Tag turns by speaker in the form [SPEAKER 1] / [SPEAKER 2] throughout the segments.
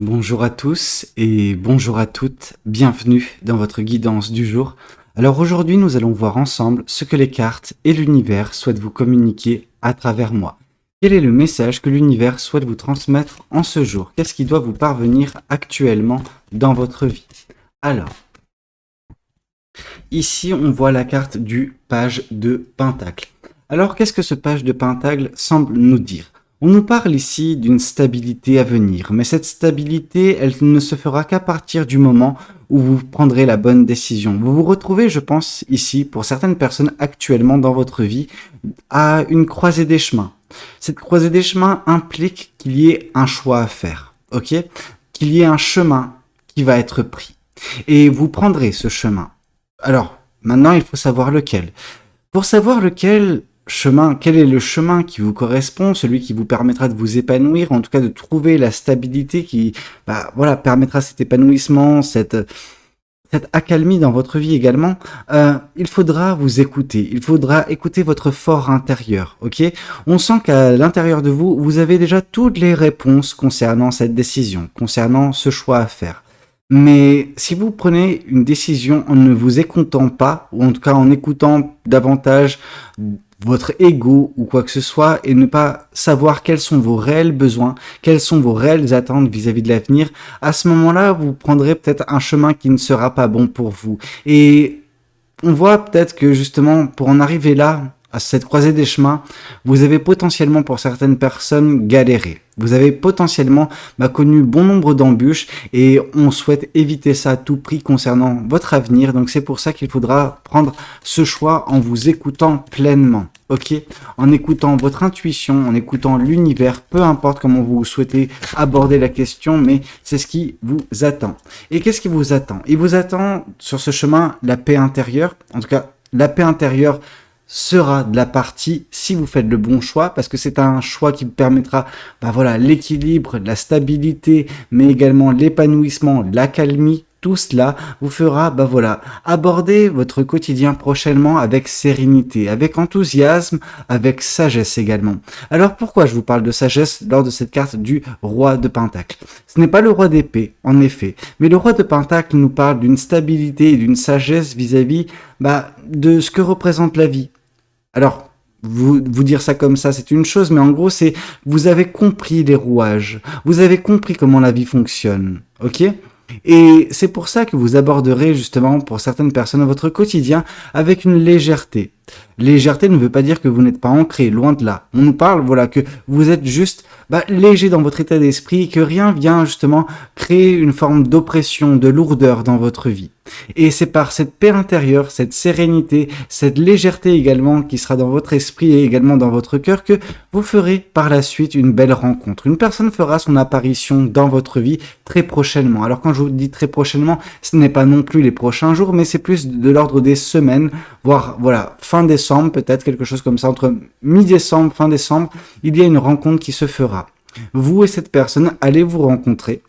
[SPEAKER 1] Bonjour à tous et bonjour à toutes, bienvenue dans votre guidance du jour. Alors aujourd'hui nous allons voir ensemble ce que les cartes et l'univers souhaitent vous communiquer à travers moi. Quel est le message que l'univers souhaite vous transmettre en ce jour? Qu'est-ce qui doit vous parvenir actuellement dans votre vie? Alors, ici on voit la carte du page de Pentacle. Alors qu'est-ce que ce page de Pentacle semble nous dire? On nous parle ici d'une stabilité à venir, mais cette stabilité, elle ne se fera qu'à partir du moment où vous prendrez la bonne décision. Vous vous retrouvez, je pense, ici, pour certaines personnes actuellement dans votre vie, à une croisée des chemins. Cette croisée des chemins implique qu'il y ait un choix à faire, ok? Qu'il y ait un chemin qui va être pris. Et vous prendrez ce chemin. Alors, maintenant, il faut savoir lequel. Pour savoir quel est le chemin qui vous correspond, celui qui vous permettra de vous épanouir, en tout cas de trouver la stabilité qui, permettra cet épanouissement, cette accalmie dans votre vie également, il faudra vous écouter. Il faudra écouter votre fort intérieur, ok? On sent qu'à l'intérieur de vous, vous avez déjà toutes les réponses concernant cette décision, concernant ce choix à faire. Mais si vous prenez une décision en ne vous écoutant pas, ou en tout cas en écoutant davantage votre ego ou quoi que ce soit, et ne pas savoir quels sont vos réels besoins, quelles sont vos réelles attentes vis-à-vis de l'avenir, à ce moment-là, vous prendrez peut-être un chemin qui ne sera pas bon pour vous. Et on voit peut-être que justement, pour en arriver là, à cette croisée des chemins, vous avez potentiellement pour certaines personnes galéré. Vous avez potentiellement connu bon nombre d'embûches et on souhaite éviter ça à tout prix concernant votre avenir. Donc c'est pour ça qu'il faudra prendre ce choix en vous écoutant pleinement. Ok, en écoutant votre intuition, en écoutant l'univers, peu importe comment vous souhaitez aborder la question, mais c'est ce qui vous attend. Et qu'est-ce qui vous attend? Il vous attend sur ce chemin la paix intérieure. En tout cas, la paix intérieure sera de la partie si vous faites le bon choix, parce que c'est un choix qui vous permettra l'équilibre, la stabilité, mais également l'épanouissement, l'accalmie. Tout cela vous fera aborder votre quotidien prochainement avec sérénité, avec enthousiasme, avec sagesse également. Alors pourquoi je vous parle de sagesse lors de cette carte du roi de Pentacle? Ce n'est pas le roi d'épée, en effet, mais le roi de Pentacle nous parle d'une stabilité et d'une sagesse vis-à-vis de ce que représente la vie. Alors, vous dire ça comme ça, c'est une chose, mais en gros, c'est vous avez compris les rouages, vous avez compris comment la vie fonctionne, ok? Et c'est pour ça que vous aborderez justement pour certaines personnes votre quotidien avec une légèreté. Légèreté ne veut pas dire que vous n'êtes pas ancré, loin de là. On nous parle que vous êtes juste léger dans votre état d'esprit, que rien vient justement créer une forme d'oppression, de lourdeur dans votre vie. Et c'est par cette paix intérieure, cette sérénité, cette légèreté également qui sera dans votre esprit et également dans votre cœur que vous ferez par la suite une belle rencontre. Une personne fera son apparition dans votre vie très prochainement. Alors quand je vous dis très prochainement, ce n'est pas non plus les prochains jours, mais c'est plus de l'ordre des semaines, voire fin décembre, peut-être quelque chose comme ça, entre mi-décembre, fin décembre, il y a une rencontre qui se fera. Vous et cette personne allez vous rencontrer.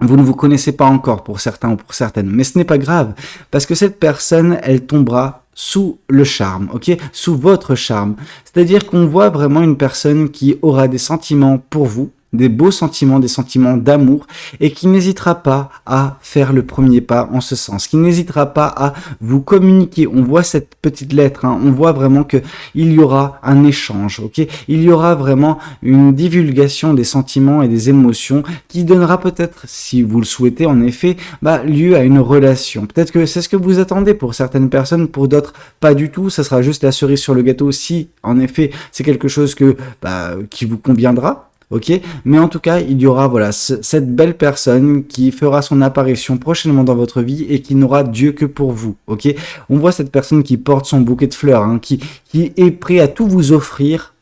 [SPEAKER 1] Vous ne vous connaissez pas encore pour certains ou pour certaines, mais ce n'est pas grave, parce que cette personne, elle tombera sous le charme, ok? Sous votre charme. C'est-à-dire qu'on voit vraiment une personne qui aura des sentiments pour vous, des beaux sentiments, des sentiments d'amour, et qui n'hésitera pas à faire le premier pas en ce sens, qui n'hésitera pas à vous communiquer. On voit cette petite lettre, on voit vraiment que il y aura un échange, ok? Il y aura vraiment une divulgation des sentiments et des émotions qui donnera peut-être, si vous le souhaitez en effet, lieu à une relation. Peut-être que c'est ce que vous attendez pour certaines personnes, pour d'autres pas du tout. Ça sera juste la cerise sur le gâteau si, en effet, c'est quelque chose qui vous conviendra. Ok, mais en tout cas, il y aura cette belle personne qui fera son apparition prochainement dans votre vie et qui n'aura Dieu que pour vous. Ok, on voit cette personne qui porte son bouquet de fleurs, qui est prêt à tout vous offrir.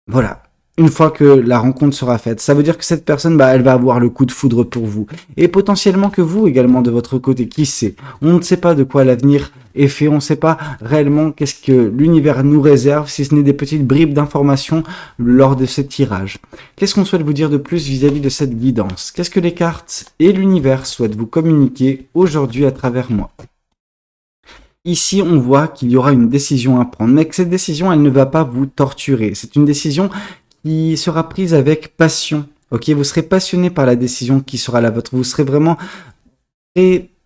[SPEAKER 1] Voilà. Une fois que la rencontre sera faite, ça veut dire que cette personne, elle va avoir le coup de foudre pour vous. Et potentiellement que vous également de votre côté, qui sait? On ne sait pas de quoi l'avenir est fait, on ne sait pas réellement qu'est-ce que l'univers nous réserve, si ce n'est des petites bribes d'informations lors de ce tirage. Qu'est-ce qu'on souhaite vous dire de plus vis-à-vis de cette guidance? Qu'est-ce que les cartes et l'univers souhaitent vous communiquer aujourd'hui à travers moi? Ici, on voit qu'il y aura une décision à prendre, mais que cette décision, elle ne va pas vous torturer. C'est une décision qui sera prise avec passion, Ok, vous serez passionné par la décision qui sera la vôtre. Vous serez vraiment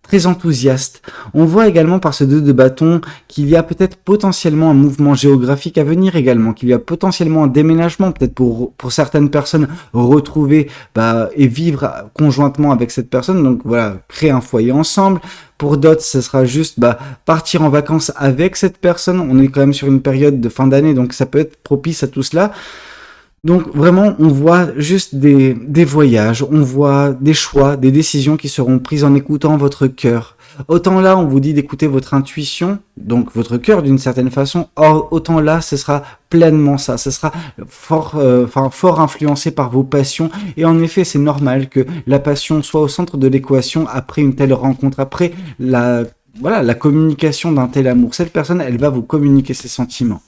[SPEAKER 1] très enthousiaste. On voit également par ce 2 de bâton qu'il y a peut-être potentiellement un mouvement géographique à venir également, qu'il y a potentiellement un déménagement, peut-être pour certaines personnes retrouver et vivre conjointement avec cette personne, donc voilà, créer un foyer ensemble. Pour d'autres, ce sera juste partir en vacances avec cette personne. On est quand même sur une période de fin d'année, donc ça peut être propice à tout cela. Donc vraiment, on voit juste des voyages, on voit des choix, des décisions qui seront prises en écoutant votre cœur. Autant là, on vous dit d'écouter votre intuition, donc votre cœur d'une certaine façon, autant là, ce sera pleinement ça, ce sera fort influencé par vos passions. Et en effet, c'est normal que la passion soit au centre de l'équation après une telle rencontre, après la communication d'un tel amour. Cette personne, elle va vous communiquer ses sentiments.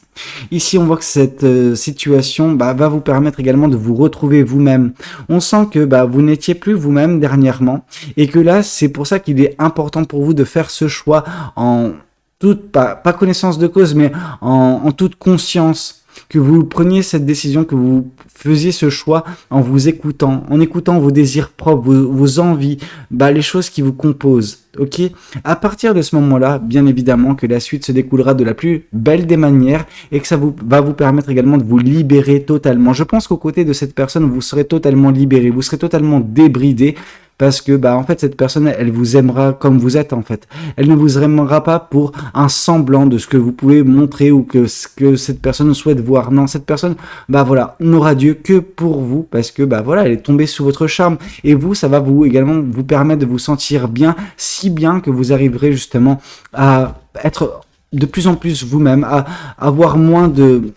[SPEAKER 1] Ici, on voit que cette situation va vous permettre également de vous retrouver vous-même. On sent que vous n'étiez plus vous-même dernièrement et que là, c'est pour ça qu'il est important pour vous de faire ce choix en toute, pas connaissance de cause, mais en toute conscience. Que vous preniez cette décision, que vous faisiez ce choix en vous écoutant, en écoutant vos désirs propres, vos envies, les choses qui vous composent, ok? À partir de ce moment-là, bien évidemment que la suite se découlera de la plus belle des manières et que ça va vous permettre également de vous libérer totalement. Je pense qu'aux côtés de cette personne, vous serez totalement libéré, vous serez totalement débridé. Parce que en fait cette personne elle vous aimera comme vous êtes en fait. Elle ne vous aimera pas pour un semblant de ce que vous pouvez montrer ou que ce que cette personne souhaite voir. Non, cette personne n'aura Dieu que pour vous parce que elle est tombée sous votre charme et vous ça va vous également vous permettre de vous sentir bien, si bien que vous arriverez justement à être de plus en plus vous-même, à avoir moins de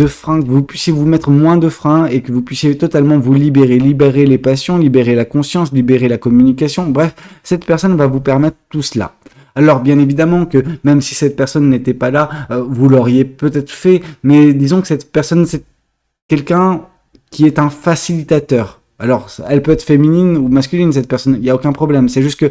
[SPEAKER 1] freins, que vous puissiez vous mettre moins de freins et que vous puissiez totalement vous libérer les passions, libérer la conscience, libérer la communication. Bref, cette personne va vous permettre tout cela. Alors bien évidemment que même si cette personne n'était pas là, vous l'auriez peut-être fait, mais disons que cette personne c'est quelqu'un qui est un facilitateur. Alors elle peut être féminine ou masculine cette personne, il n'y a aucun problème, c'est juste que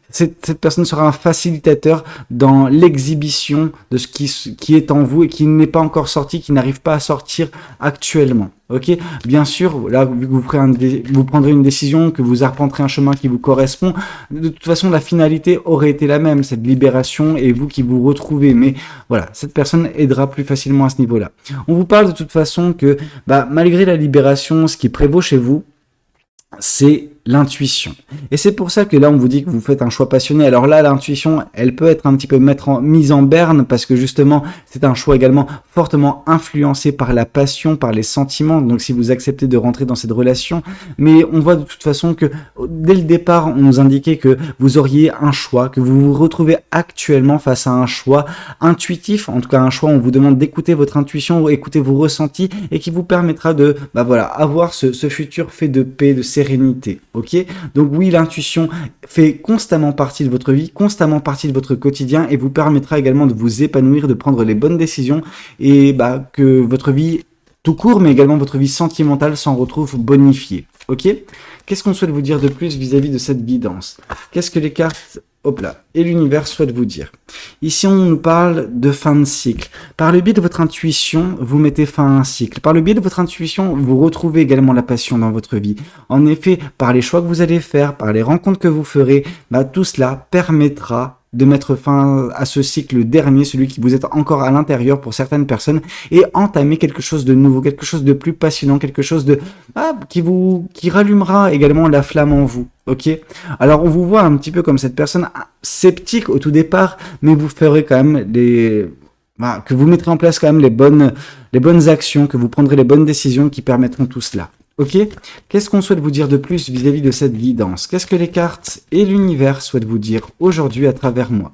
[SPEAKER 1] cette personne sera un facilitateur dans l'exhibition de ce qui est en vous et qui n'est pas encore sorti, qui n'arrive pas à sortir actuellement. Ok, bien sûr, là, vu que vous prendrez une décision, que vous arpenterez un chemin qui vous correspond, de toute façon, la finalité aurait été la même, cette libération et vous qui vous retrouvez. Mais voilà, cette personne aidera plus facilement à ce niveau-là. On vous parle de toute façon que, malgré la libération, ce qui prévaut chez vous, c'est l'intuition. Et c'est pour ça que là, on vous dit que vous faites un choix passionné. Alors là, l'intuition, elle peut être un petit peu mise en berne parce que justement, c'est un choix également fortement influencé par la passion, par les sentiments. Donc, si vous acceptez de rentrer dans cette relation, mais on voit de toute façon que dès le départ, on nous indiquait que vous auriez un choix, que vous vous retrouvez actuellement face à un choix intuitif, en tout cas un choix où on vous demande d'écouter votre intuition, écouter vos ressentis et qui vous permettra de, avoir ce futur fait de paix, de sérénité. Ok, donc oui, l'intuition fait constamment partie de votre vie, constamment partie de votre quotidien et vous permettra également de vous épanouir, de prendre les bonnes décisions et que votre vie tout court, mais également votre vie sentimentale s'en retrouve bonifiée. Ok, qu'est-ce qu'on souhaite vous dire de plus vis-à-vis de cette guidance? Qu'est-ce que les cartes et l'univers souhaite vous dire? Ici, on nous parle de fin de cycle. Par le biais de votre intuition, vous mettez fin à un cycle. Par le biais de votre intuition, vous retrouvez également la passion dans votre vie. En effet, par les choix que vous allez faire, par les rencontres que vous ferez, tout cela permettra de mettre fin à ce cycle dernier, celui qui vous êtes encore à l'intérieur pour certaines personnes, et entamer quelque chose de nouveau, quelque chose de plus passionnant, quelque chose de qui rallumera également la flamme en vous. Ok, alors on vous voit un petit peu comme cette personne sceptique au tout départ, mais vous ferez quand même que vous mettrez en place quand même les bonnes actions, que vous prendrez les bonnes décisions qui permettront tout cela. Ok, qu'est-ce qu'on souhaite vous dire de plus vis-à-vis de cette guidance? Qu'est-ce que les cartes et l'univers souhaitent vous dire aujourd'hui à travers moi?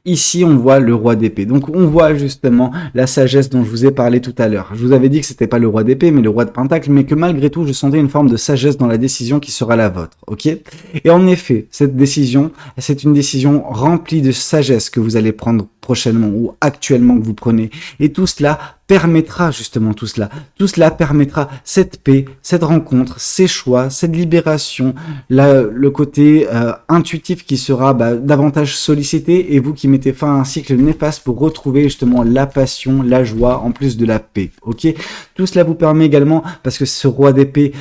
[SPEAKER 1] Ici, on voit le roi d'épée. Donc, on voit justement la sagesse dont je vous ai parlé tout à l'heure. Je vous avais dit que c'était pas le roi d'épée, mais le roi de pentacle, mais que malgré tout, je sentais une forme de sagesse dans la décision qui sera la vôtre. Ok? Et en effet, cette décision, c'est une décision remplie de sagesse que vous allez prendre prochainement ou actuellement que vous prenez. Et tout cela permettra justement tout cela. Tout cela permettra cette paix, cette rencontre, ces choix, cette libération, le côté intuitif qui sera davantage sollicité, et vous qui mettez fin à un cycle néfaste pour retrouver justement la passion, la joie, en plus de la paix. Ok, tout cela vous permet également, parce que ce roi d'épée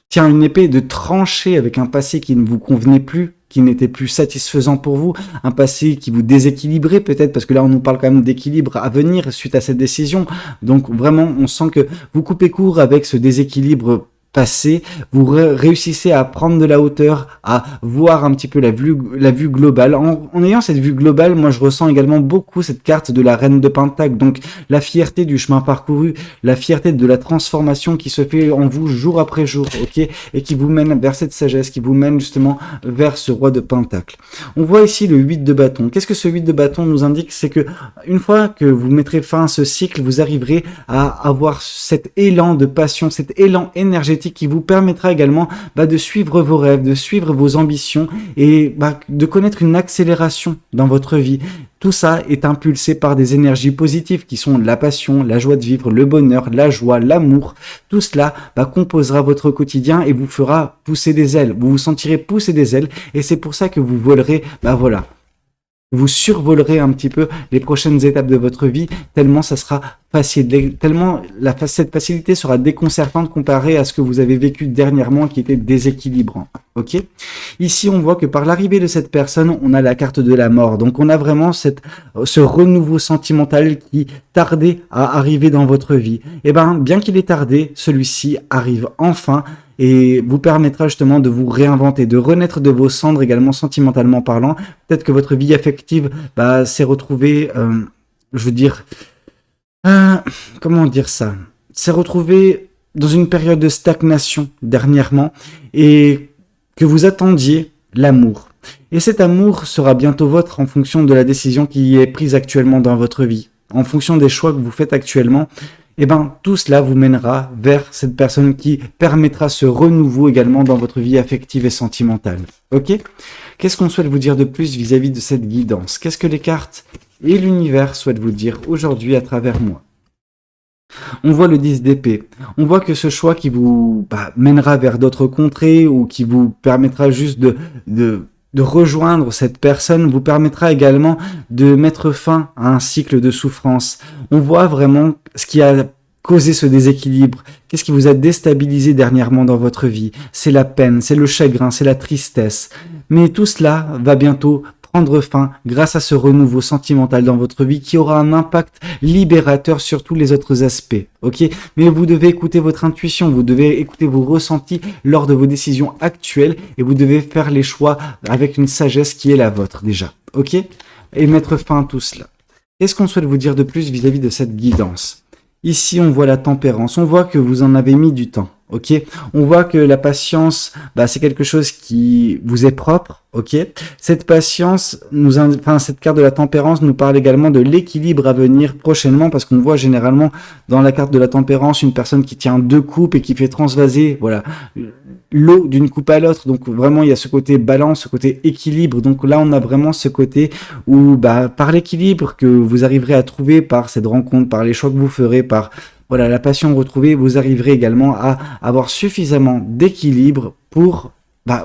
[SPEAKER 1] tient une épée, de trancher avec un passé qui ne vous convenait plus, qui n'était plus satisfaisant pour vous, un passé qui vous déséquilibrait peut-être, parce que là on nous parle quand même d'équilibre à venir suite à cette décision. Donc vraiment on sent que vous coupez court avec ce déséquilibre passé, vous réussissez à prendre de la hauteur, à voir un petit peu la vue globale. En ayant cette vue globale, moi je ressens également beaucoup cette carte de la reine de Pentacle, donc la fierté du chemin parcouru, la fierté de la transformation qui se fait en vous jour après jour, ok, et qui vous mène vers cette sagesse, qui vous mène justement vers ce roi de Pentacle. On voit ici le 8 de bâton. Qu'est-ce que ce 8 de bâton nous indique? C'est que une fois que vous mettrez fin à ce cycle, vous arriverez à avoir cet élan de passion, cet élan énergétique qui vous permettra également de suivre vos rêves, de suivre vos ambitions, et de connaître une accélération dans votre vie. Tout ça est impulsé par des énergies positives qui sont la passion, la joie de vivre, le bonheur, la joie, l'amour. Tout cela composera votre quotidien et vous fera pousser des ailes. Vous vous sentirez pousser des ailes, et c'est pour ça que vous volerez, voilà. Vous survolerez un petit peu les prochaines étapes de votre vie, tellement ça sera facile, tellement cette facilité sera déconcertante comparée à ce que vous avez vécu dernièrement qui était déséquilibrant. Ok ? Ici, on voit que par l'arrivée de cette personne, on a la carte de la mort. Donc, on a vraiment ce renouveau sentimental qui tardait à arriver dans votre vie. Et bien qu'il ait tardé, celui-ci arrive enfin, et vous permettra justement de vous réinventer, de renaître de vos cendres également sentimentalement parlant. Peut-être que votre vie affective s'est retrouvée, comment dire ça, s'est retrouvée dans une période de stagnation dernièrement, et que vous attendiez l'amour. Et cet amour sera bientôt vôtre en fonction de la décision qui est prise actuellement dans votre vie, en fonction des choix que vous faites actuellement. Tout cela vous mènera vers cette personne qui permettra ce renouveau également dans votre vie affective et sentimentale. Ok ? Qu'est-ce qu'on souhaite vous dire de plus vis-à-vis de cette guidance? Qu'est-ce que les cartes et l'univers souhaitent vous dire aujourd'hui à travers moi? On voit le 10 d'épée. On voit que ce choix qui vous mènera vers d'autres contrées, ou qui vous permettra juste de rejoindre cette personne, vous permettra également de mettre fin à un cycle de souffrance. On voit vraiment ce qui a causé ce déséquilibre. Qu'est-ce qui vous a déstabilisé dernièrement dans votre vie? C'est la peine, c'est le chagrin, c'est la tristesse. Mais tout cela va bientôt prendre fin grâce à ce renouveau sentimental dans votre vie qui aura un impact libérateur sur tous les autres aspects. Ok ? Mais vous devez écouter votre intuition, vous devez écouter vos ressentis lors de vos décisions actuelles, et vous devez faire les choix avec une sagesse qui est la vôtre déjà. Ok ? Et mettre fin à tout cela. Qu'est-ce qu'on souhaite vous dire de plus vis-à-vis de cette guidance? Ici, on voit la tempérance. On voit que vous en avez mis du temps. Ok, on voit que la patience, c'est quelque chose qui vous est propre. Ok, cette patience cette carte de la tempérance nous parle également de l'équilibre à venir prochainement, parce qu'on voit généralement dans la carte de la tempérance une personne qui tient deux coupes et qui fait transvaser, l'eau d'une coupe à l'autre. Donc vraiment, il y a ce côté balance, ce côté équilibre. Donc là, on a vraiment ce côté où, par l'équilibre que vous arriverez à trouver par cette rencontre, par les choix que vous ferez, par la passion retrouvée, vous arriverez également à avoir suffisamment d'équilibre pour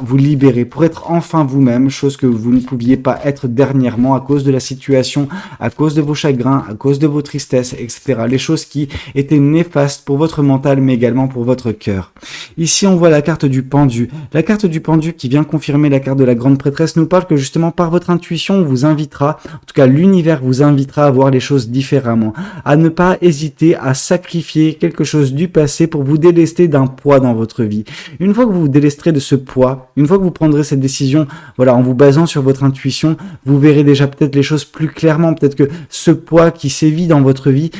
[SPEAKER 1] vous libérer, pour être enfin vous-même, chose que vous ne pouviez pas être dernièrement à cause de la situation, à cause de vos chagrins, à cause de vos tristesses, etc. Les choses qui étaient néfastes pour votre mental, mais également pour votre cœur. Ici, on voit la carte du pendu. La carte du pendu qui vient confirmer la carte de la grande prêtresse nous parle que justement par votre intuition, on vous invitera, en tout cas l'univers vous invitera à voir les choses différemment, à ne pas hésiter à sacrifier quelque chose du passé pour vous délester d'un poids dans votre vie. Une fois que vous vous délesterez de ce poids, une fois que vous prendrez cette décision, en vous basant sur votre intuition, vous verrez déjà peut-être les choses plus clairement. Peut-être que ce poids qui sévit dans votre vie,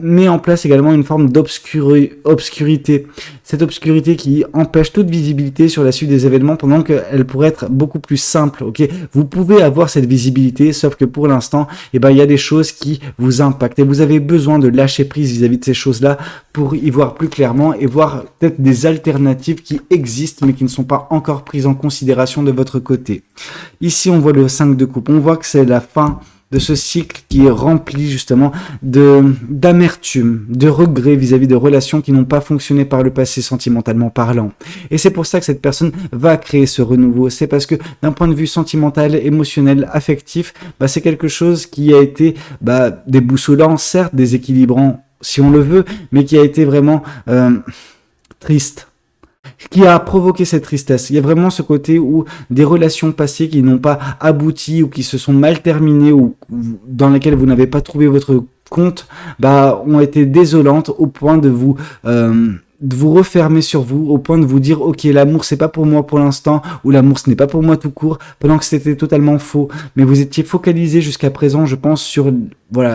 [SPEAKER 1] met en place également une forme d'obscurité. Cette obscurité qui empêche toute visibilité sur la suite des événements, pendant qu'elle pourrait être beaucoup plus simple. Ok, vous pouvez avoir cette visibilité, sauf que pour l'instant, il y a des choses qui vous impactent et vous avez besoin de lâcher prise vis-à-vis de ces choses-là pour y voir plus clairement et voir peut-être des alternatives qui existent mais qui ne sont pas encore prises en considération de votre côté. Ici, on voit le 5 de coupe. On voit que c'est la fin de ce cycle qui est rempli justement d'amertume, de regrets vis-à-vis de relations qui n'ont pas fonctionné par le passé sentimentalement parlant. Et c'est pour ça que cette personne va créer ce renouveau. C'est parce que d'un point de vue sentimental, émotionnel, affectif, c'est quelque chose qui a été déboussolant, certes déséquilibrant si on le veut, mais qui a été vraiment triste. Qui a provoqué cette tristesse. Il y a vraiment ce côté où des relations passées qui n'ont pas abouti ou qui se sont mal terminées ou dans lesquelles vous n'avez pas trouvé votre compte, ont été désolantes au point de vous refermer sur vous, au point de vous dire ok, l'amour c'est pas pour moi pour l'instant, ou l'amour ce n'est pas pour moi tout court, pendant que c'était totalement faux. Mais vous étiez focalisé jusqu'à présent, je pense, sur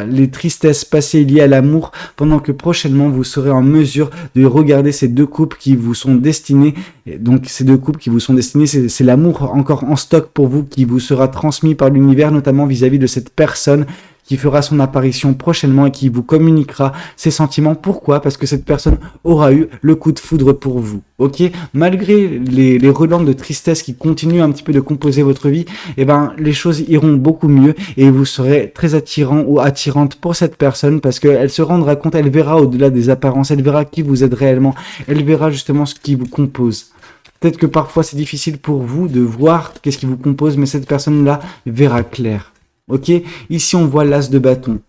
[SPEAKER 1] les tristesses passées liées à l'amour, pendant que prochainement vous serez en mesure de regarder ces deux couples qui vous sont destinés. Et donc ces deux couples qui vous sont destinés, c'est l'amour encore en stock pour vous, qui vous sera transmis par l'univers, notamment vis-à-vis de cette personne qui fera son apparition prochainement et qui vous communiquera ses sentiments. Pourquoi ? Parce que cette personne aura eu le coup de foudre pour vous. Ok ? Malgré les relents de tristesse qui continuent un petit peu de composer votre vie, les choses iront beaucoup mieux et vous serez très attirant ou attirante pour cette personne, parce qu'elle se rendra compte, elle verra au-delà des apparences, elle verra qui vous êtes réellement, elle verra justement ce qui vous compose. Peut-être que parfois c'est difficile pour vous de voir qu'est-ce qui vous compose, mais cette personne-là verra clair. Ok, ici on voit l'as de bâton.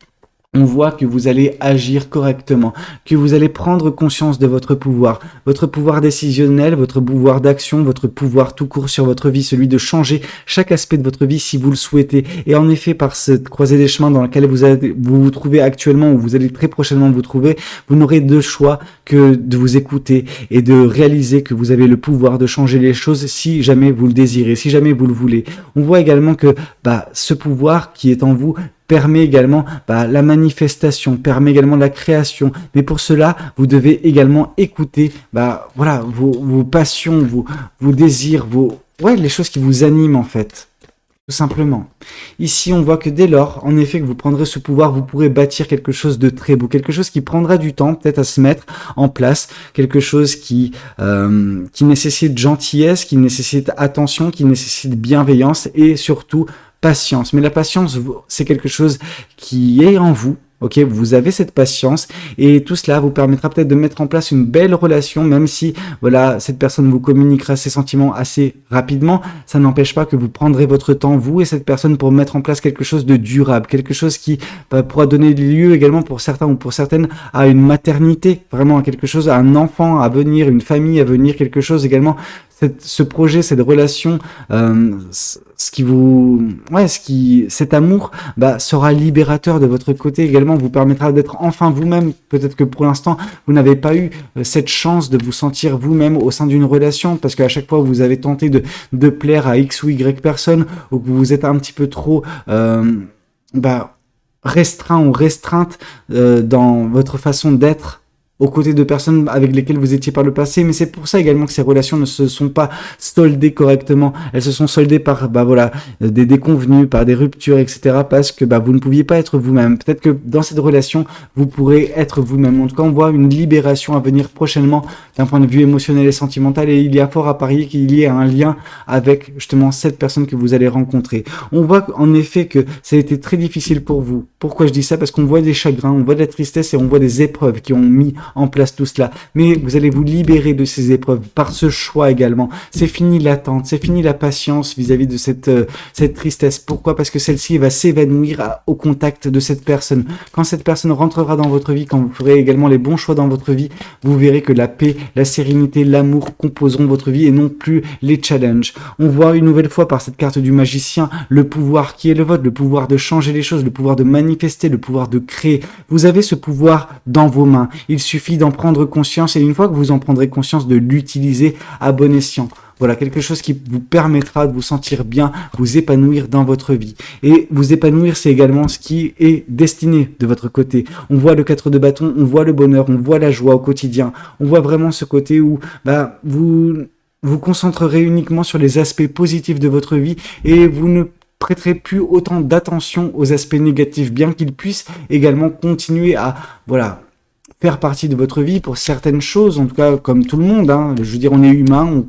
[SPEAKER 1] On voit que vous allez agir correctement, que vous allez prendre conscience de votre pouvoir décisionnel, votre pouvoir d'action, votre pouvoir tout court sur votre vie, celui de changer chaque aspect de votre vie si vous le souhaitez. Et en effet, par cette croisée des chemins dans laquelle vous trouvez actuellement, ou vous allez très prochainement vous trouver, vous n'aurez de choix que de vous écouter et de réaliser que vous avez le pouvoir de changer les choses si jamais vous le désirez, si jamais vous le voulez. On voit également que ce pouvoir qui est en vous permet également la manifestation, permet également la création. Mais pour cela, vous devez également écouter vos passions, vos désirs, les choses qui vous animent en fait. Tout simplement. Ici, on voit que dès lors, en effet, que vous prendrez ce pouvoir, vous pourrez bâtir quelque chose de très beau, quelque chose qui prendra du temps peut-être à se mettre en place, quelque chose qui nécessite gentillesse, qui nécessite attention, qui nécessite bienveillance et surtout patience. Mais la patience, c'est quelque chose qui est en vous. Ok, vous avez cette patience et tout cela vous permettra peut-être de mettre en place une belle relation, même si cette personne vous communiquera ses sentiments assez rapidement. Ça n'empêche pas que vous prendrez votre temps, vous et cette personne, pour mettre en place quelque chose de durable, quelque chose qui pourra donner lieu également pour certains ou pour certaines à une maternité, vraiment à quelque chose, à un enfant à venir, une famille à venir, quelque chose également. Ce projet, cette relation, cet amour, sera libérateur de votre côté également, vous permettra d'être enfin vous-même. Peut-être que pour l'instant, vous n'avez pas eu cette chance de vous sentir vous-même au sein d'une relation, parce qu'à chaque fois, vous avez tenté de plaire à X ou Y personne, ou que vous êtes un petit peu trop restreint ou restreinte dans votre façon d'être aux côtés de personnes avec lesquelles vous étiez par le passé. Mais c'est pour ça également que ces relations ne se sont pas soldées correctement. Elles se sont soldées par des déconvenues, par des ruptures, etc. parce que vous ne pouviez pas être vous-même. Peut-être que dans cette relation, vous pourrez être vous-même. En tout cas, on voit une libération à venir prochainement d'un point de vue émotionnel et sentimental, et il y a fort à parier qu'il y ait un lien avec justement cette personne que vous allez rencontrer. On voit en effet que ça a été très difficile pour vous. Pourquoi je dis ça ? Parce qu'on voit des chagrins, on voit de la tristesse et on voit des épreuves qui ont mis en place tout cela. Mais vous allez vous libérer de ces épreuves par ce choix également. C'est fini l'attente, c'est fini la patience vis-à-vis de cette tristesse. Pourquoi ? Parce que celle-ci va s'évanouir au contact de cette personne. Quand cette personne rentrera dans votre vie, quand vous ferez également les bons choix dans votre vie, vous verrez que la paix, la sérénité, l'amour composeront votre vie et non plus les challenges. On voit une nouvelle fois par cette carte du magicien le pouvoir qui est le vôtre, le pouvoir de changer les choses, le pouvoir de manifester, le pouvoir de créer. Vous avez ce pouvoir dans vos mains. Il suffit d'en prendre conscience, et une fois que vous en prendrez conscience, de l'utiliser à bon escient. Voilà, quelque chose qui vous permettra de vous sentir bien, vous épanouir dans votre vie. Et vous épanouir, c'est également ce qui est destiné de votre côté. On voit le 4 de bâton, on voit le bonheur, on voit la joie au quotidien. On voit vraiment ce côté où vous concentrerez uniquement sur les aspects positifs de votre vie et vous ne prêterez plus autant d'attention aux aspects négatifs, bien qu'ils puissent également continuer à, faire partie de votre vie pour certaines choses, en tout cas comme tout le monde, hein. Je veux dire, on est humain,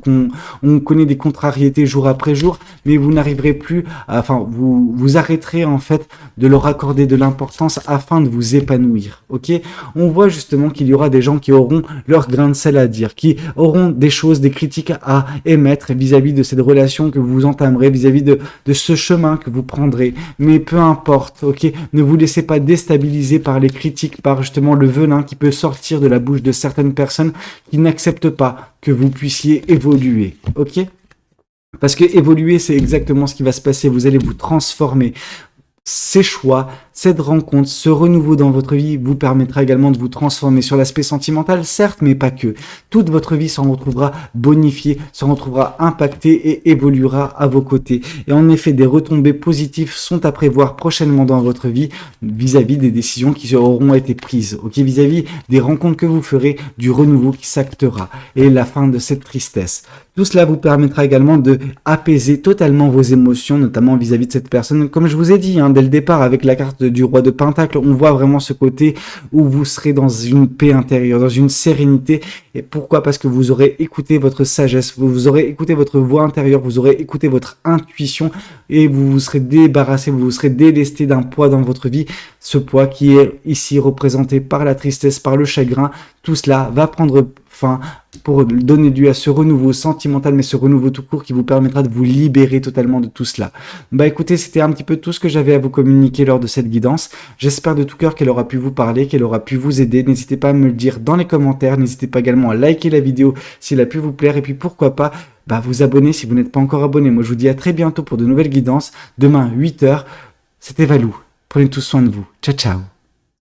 [SPEAKER 1] on connaît des contrariétés jour après jour, mais vous n'arriverez plus, enfin, vous arrêterez en fait de leur accorder de l'importance afin de vous épanouir, ok? On voit justement qu'il y aura des gens qui auront leur grain de sel à dire, qui auront des choses, des critiques à émettre vis-à-vis de cette relation que vous entamerez, vis-à-vis de ce chemin que vous prendrez, mais peu importe, ok? Ne vous laissez pas déstabiliser par les critiques, par justement le venin qui peut sortir de la bouche de certaines personnes qui n'acceptent pas que vous puissiez évoluer, ok? Parce que évoluer, c'est exactement ce qui va se passer. Vous allez vous transformer. Ces choix, cette rencontre, ce renouveau dans votre vie vous permettra également de vous transformer sur l'aspect sentimental, certes, mais pas que. Toute votre vie s'en retrouvera bonifiée, s'en retrouvera impactée et évoluera à vos côtés. Et en effet, des retombées positives sont à prévoir prochainement dans votre vie vis-à-vis des décisions qui auront été prises, ok, vis-à-vis des rencontres que vous ferez, du renouveau qui s'actera et la fin de cette tristesse. Tout cela vous permettra également de apaiser totalement vos émotions, notamment vis-à-vis de cette personne. Comme je vous ai dit, dès le départ, avec la carte du roi de Pentacle, on voit vraiment ce côté où vous serez dans une paix intérieure, dans une sérénité. Et pourquoi? Parce que vous aurez écouté votre sagesse, vous aurez écouté votre voix intérieure, vous aurez écouté votre intuition et vous vous serez débarrassé, vous vous serez délesté d'un poids dans votre vie. Ce poids qui est ici représenté par la tristesse, par le chagrin. Tout cela va prendre fin pour donner lieu à ce renouveau sentimental, mais ce renouveau tout court qui vous permettra de vous libérer totalement de tout cela. Bah écoutez, c'était un petit peu tout ce que j'avais à vous communiquer lors de cette guidance. J'espère de tout cœur qu'elle aura pu vous parler, qu'elle aura pu vous aider. N'hésitez pas à me le dire dans les commentaires, n'hésitez pas également à liker la vidéo s'il a pu vous plaire, et puis pourquoi pas vous abonner si vous n'êtes pas encore abonné. Moi je vous dis à très bientôt pour de nouvelles guidances. Demain 8h, c'était Valou. Prenez tous soin de vous. Ciao ciao.